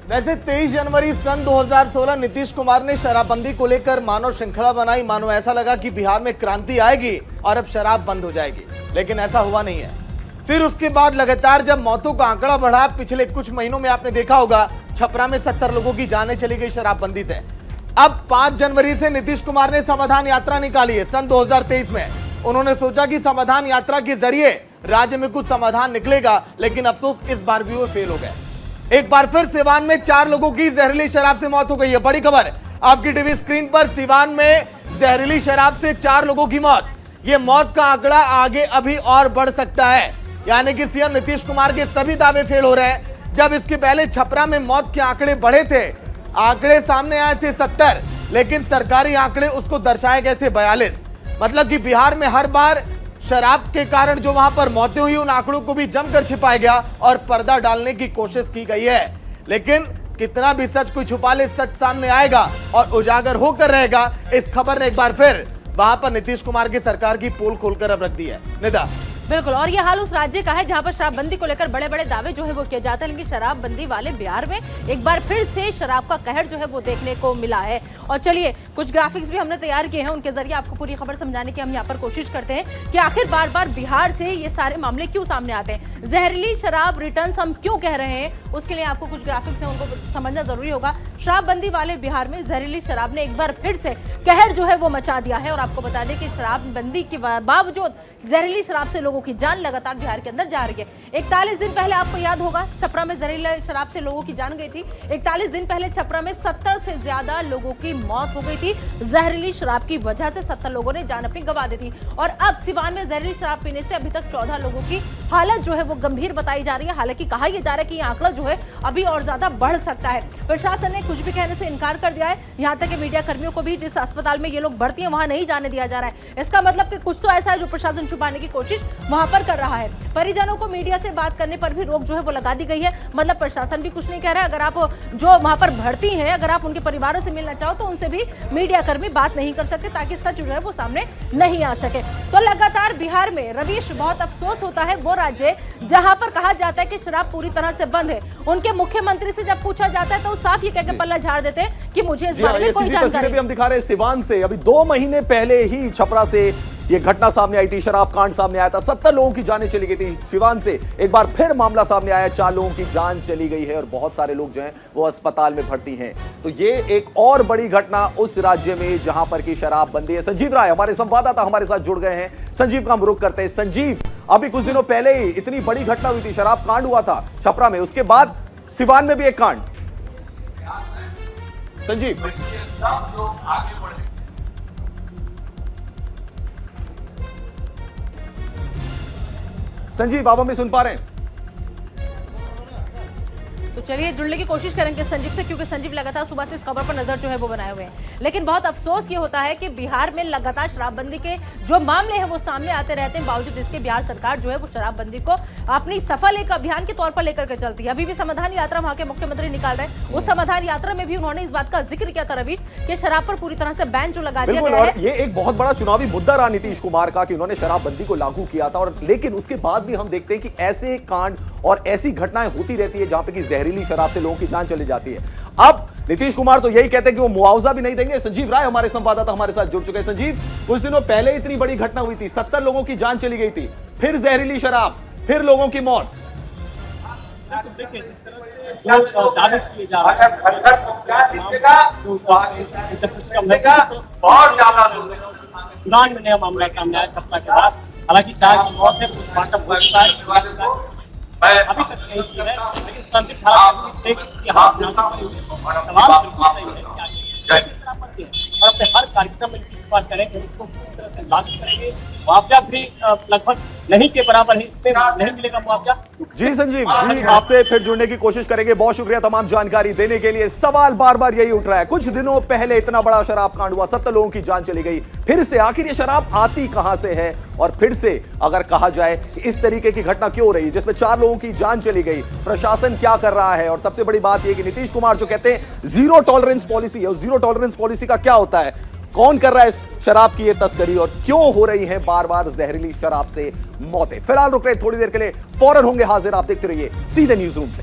वैसे 23 जनवरी सन 2016 नीतीश कुमार ने शराबबंदी को लेकर मानो श्रृंखला बनाई, मानो ऐसा लगा कि बिहार में क्रांति आएगी और अब शराब बंद हो जाएगी, लेकिन ऐसा हुआ नहीं है। फिर उसके बाद लगातार जब मौतों का आंकड़ा बढ़ा, पिछले कुछ महीनों में आपने देखा होगा छपरा में 70 लोगों की जानें चली गई शराबबंदी से। अब 5 जनवरी से नीतीश कुमार ने समाधान यात्रा निकाली है। सन 2023 में उन्होंने सोचा कि समाधान यात्रा के जरिए राज्य में कुछ समाधान निकलेगा, लेकिन अफसोस इस बार भी वो फेल हो गए। एक बार फिर सिवान में 4 लोगों की जहरीली शराब से मौत हो गई है। बड़ी खबर आपकी टीवी स्क्रीन पर, सिवान में जहरीली शराब से 4 लोगों की मौत। यह मौत का आंकड़ा आगे अभी और बढ़ सकता है, यानी कि सीएम नीतीश कुमार के सभी दावे फेल हो रहे हैं। जब इसके पहले छपरा में मौत के आंकड़े बढ़े थे, आंकड़े सामने आए थे 70, लेकिन सरकारी आंकड़े उसको दर्शाए गए थे 42। मतलब कि बिहार में हर बार शराब के कारण जो वहां पर मौतें हुई, उन आंकड़ों को भी जमकर छिपाया गया और पर्दा डालने की कोशिश की गई है। लेकिन कितना भी सच कोई छुपा ले, सच सामने आएगा और उजागर होकर रहेगा। इस खबर ने एक बार फिर वहां पर नीतीश कुमार की सरकार की पोल खोलकर अब रख दी है। निदा बिल्कुल, और ये हाल उस राज्य का है जहां पर शराबबंदी को लेकर बड़े बड़े दावे जो है वो किए जाते हैं, लेकिन शराबबंदी वाले बिहार में एक बार फिर से शराब का कहर जो है वो देखने को मिला है। और चलिए, कुछ ग्राफिक्स भी हमने तैयार किए हैं, उनके जरिए आपको पूरी खबर समझाने की हम यहाँ पर कोशिश करते हैं कि आखिर बार बार बिहार से ये सारे मामले क्यों सामने आते हैं, जहरीली शराब रिटर्न्स हम क्यों कह रहे हैं। उसके लिए आपको कुछ ग्राफिक्स हैं, उनको समझना जरूरी होगा। शराबबंदी वाले बिहार में जहरीली शराब ने एक बार फिर से कहर जो है वो मचा दिया है। और आपको बता दें कि शराबबंदी के बावजूद जहरीली शराब से लोगों की जान लगातार बिहार के अंदर जा रही है। 41 दिन पहले आपको याद होगा छपरा में जहरीली शराब से लोगों की जान गई थी। 41 दिन पहले छपरा में 70 से ज्यादा लोगों की मौत हो गई थी। जहरीली शराब की वजह से 70 लोगों ने जान अपनी गंवा दी थी। और अब सिवान में जहरीली शराब पीने से अभी तक 14 लोगों की हालत जो है वो गंभीर बताई जा रही है। हालांकि कहा यह जा रहा है कि यह आंकड़ा जो है अभी और ज्यादा बढ़ सकता है। प्रशासन ने कुछ भी कहने से इनकार कर दिया है। यहाँ तक कि मीडिया कर्मियों को भी जिस अस्पताल में ये लोग भर्ती हैं वहां नहीं जाने दिया जा रहा है। इसका मतलब कि कुछ तो ऐसा है जो प्रशासन छुपाने की कोशिश वहां पर कर रहा है। परिजनों को मीडिया से बात करने पर भी रोक जो है वो लगा दी गई है। मतलब प्रशासन भी कुछ नहीं कह रहा है। अगर आप जो वहां पर भर्ती हैं, अगर आप उनके परिवारों से मिलना चाहो तो उनसे भी मीडिया कर्मी बात नहीं कर सकते, ताकि सच जो है वो सामने नहीं आ सके। तो लगातार बिहार में रवीश, बहुत अफसोस होता है, वो राज्य जहां पर कहा जाता है कि शराब पूरी तरह से बंद है, उनके मुख्यमंत्री से जब पूछा जाता है तो साफ ये कह के पल्ला झाड़ देते हैं कि मुझे इस बारे में कोई जानकारी भी हम दिखा रहे हैं सिवान से। अभी 2 महीने पहले ही छपरा से ये घटना सामने आई थी, शराब कांड सामने आया था, 70 लोगों की जानें चली गई थी। सिवान से एक बार फिर मामला सामने आया, 4 लोगों की जान चली गई है और बहुत सारे लोग जो हैं वो अस्पताल में भर्ती हैं। तो ये एक और बड़ी घटना उस राज्य में जहां पर की शराबबंदी है। संजीव राय हमारे संवाददाता हमारे साथ जुड़ गए हैं। संजीव का हम रुख करते हैं। संजीव, अभी कुछ दिनों पहले ही इतनी बड़ी घटना हुई थी, शराब कांड हुआ था छपरा में, उसके बाद सिवान में भी एक कांड। संजीव, संजीव आप हमें सुन पा रहे हैं? तो चलिए जुड़ने की कोशिश करेंगे संजीव से, क्योंकि संजीव लगातार सुबह से इस खबर पर नजर जो है वो बनाए हुए हैं। लेकिन बहुत अफसोस ये होता है कि बिहार में लगातार शराबबंदी के जो मामले हैं वो सामने आते रहते हैं, बावजूद इसके बिहार सरकार जो है वो शराबबंदी को अपनी सफल एक अभियान के तौर पर लेकर के चलती है। अभी भी समाधान यात्रा वहां के मुख्यमंत्री निकाल रहे हैं। उस समाधान यात्रा में भी उन्होंने इस बात का जिक्र किया था रवीश कि शराब पर पूरी तरह से बैन जो लगा दिया गया है। ये एक बहुत बड़ा चुनावी मुद्दा रहा नीतीश कुमार का कि उन्होंने शराबबंदी को लागू किया था। और लेकिन उसके बाद भी हम देखते हैं कि ऐसे कांड और ऐसी घटनाएं होती रहती है जहां पे कि जहरीली शराब से लोगों की जान चली जाती है। अब नीतीश कुमार तो यही कहते हैं कि वो मुआवजा भी नहीं देंगे। संजीव राय हमारे संवाददाता हमारे साथ जुड़ चुके हैं। संजीव, कुछ दिनों पहले इतनी बड़ी घटना हुई थी, 70 लोगों की जान चली गई थी, फिर जहरीली शराब, फिर लोगों की मौत। देखिए, जिस तरह से जो दावे किए जा रहे हैं, बहुत ज्यादा सिवान में नया मामला सामने आया छपरा के बाद। हालांकि 4 की मौत है, पोस्टमार्टम हो चुका है, अभी तक नहीं की है, लेकिन संदिग्ध हालत में 6 की हालत नाजुक हुई है। सवाल बिल्कुल सही है कि और अपने हर कार्यक्रम में इस बार करेंगे, इसको पूरी तरह से लागू करेंगे। मुआवजा भी लगभग नहीं के बराबर है, इसमें नहीं मिलेगा मुआवजा। जी संजीव जी, आपसे फिर जुड़ने की कोशिश करेंगे। बहुत शुक्रिया तमाम जानकारी देने के लिए। सवाल बार बार यही उठ रहा है, कुछ दिनों पहले इतना बड़ा शराब कांड हुआ, 70 लोगों की जान चली गई, फिर से आखिर ये शराब आती कहां से है? और फिर से अगर कहा जाए कि इस तरीके की घटना क्यों हो रही है जिसमें 4 लोगों की जान चली गई, प्रशासन क्या कर रहा है? और सबसे बड़ी बात यह कि नीतीश कुमार जो कहते हैं जीरो टॉलरेंस पॉलिसी है, उस जीरो टॉलरेंस पॉलिसी का क्या होता है? कौन कर रहा है इस शराब की ये तस्करी और क्यों हो रही है बार बार जहरीली शराब से मौतें? फिलहाल रुक रहे थोड़ी देर के लिए, फौरन होंगे हाजिर। आप देखते रहिए सीधे न्यूज रूम से।